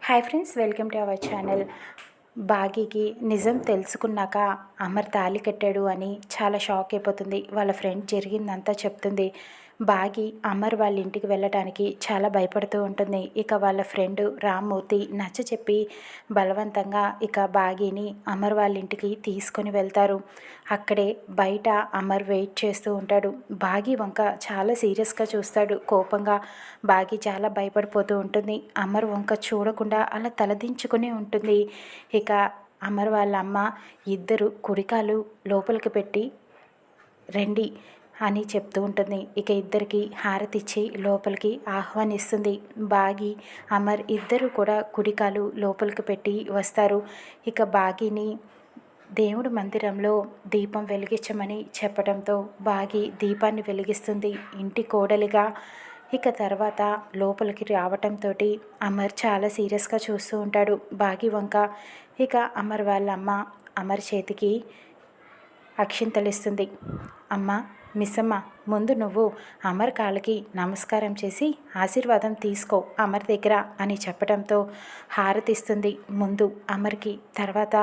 Hi friends, welcome to our channel. బాగీకి నిజం తెలుసుకున్నాక అమర్ తాళి కట్టాడు అని చాలా షాక్ అయిపోతుంది. వాళ్ళ ఫ్రెండ్ జరిగిందంతా చెప్తుంది. బాగి అమర్ వాళ్ళ ఇంటికి వెళ్ళటానికి చాలా భయపడుతూ ఉంటుంది. ఇక వాళ్ళ ఫ్రెండ్ రామ్మూర్తి నచ్చ చెప్పి బలవంతంగా ఇక బాగీని అమర్ వాళ్ళ ఇంటికి తీసుకొని వెళ్తారు. అక్కడే బయట అమర్ వెయిట్ చేస్తూ ఉంటాడు. బాగి వంక చాలా సీరియస్గా చూస్తాడు. కోపంగా బాగి చాలా భయపడిపోతూ ఉంటుంది. అమర్ వంక చూడకుండా అలా తలదించుకుని ఉంటుంది. ఇక అమర్ వాళ్ళ అమ్మ ఇద్దరు కుడికాలు లోపలికి పెట్టి రండి అని చెప్తూ ఉంటుంది. ఇక ఇద్దరికి హారతిచ్చి లోపలికి ఆహ్వానిస్తుంది. బాగి అమర్ ఇద్దరు కూడా కుడికాలు లోపలికి పెట్టి వస్తారు. ఇక బాగిని దేవుడి మందిరంలో దీపం వెలిగించమని చెప్పడంతో బాగి దీపాన్ని వెలిగిస్తుంది ఇంటి కోడలిగా. ఇక తర్వాత లోపలికి రావటంతో అమర్ చాలా సీరియస్గా చూస్తూ ఉంటాడు బాగి వంక. ఇక అమర్ వాళ్ళ అమ్మ అమర్ చేతికి అక్షింతలిస్తుంది. అమ్మ, మిస్సమ్మ, ముందు నువ్వు అమర్ కాళ్ళకి నమస్కారం చేసి ఆశీర్వాదం తీసుకో అమర్ దగ్గర అని చెప్పడంతో హారతిస్తుంది ముందు అమర్కి. తర్వాత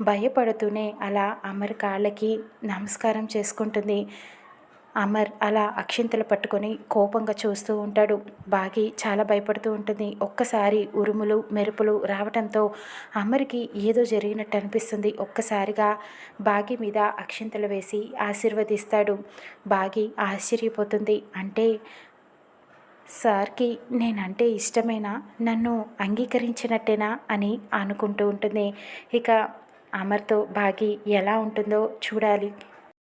భయపడుతూనే అలా అమర్ కాళ్ళకి నమస్కారం చేసుకుంటుంది. అమర్ అలా అక్షింతలు పట్టుకొని కోపంగా చూస్తూ ఉంటాడు. బాగి చాలా భయపడుతూ ఉంటుంది. ఒక్కసారి ఉరుములు మెరుపులు రావడంతో అమర్కి ఏదో జరిగినట్టు అనిపిస్తుంది. ఒక్కసారిగా బాగి మీద అక్షింతలు వేసి ఆశీర్వదిస్తాడు. బాగి ఆశ్చర్యపోతుంది. అంటే సార్కి నేనంటే ఇష్టమేనా, నన్ను అంగీకరించినట్టేనా అని అనుకుంటూ ఉంటుంది. ఇక అమర్తో బాగి ఎలా ఉంటుందో చూడాలి.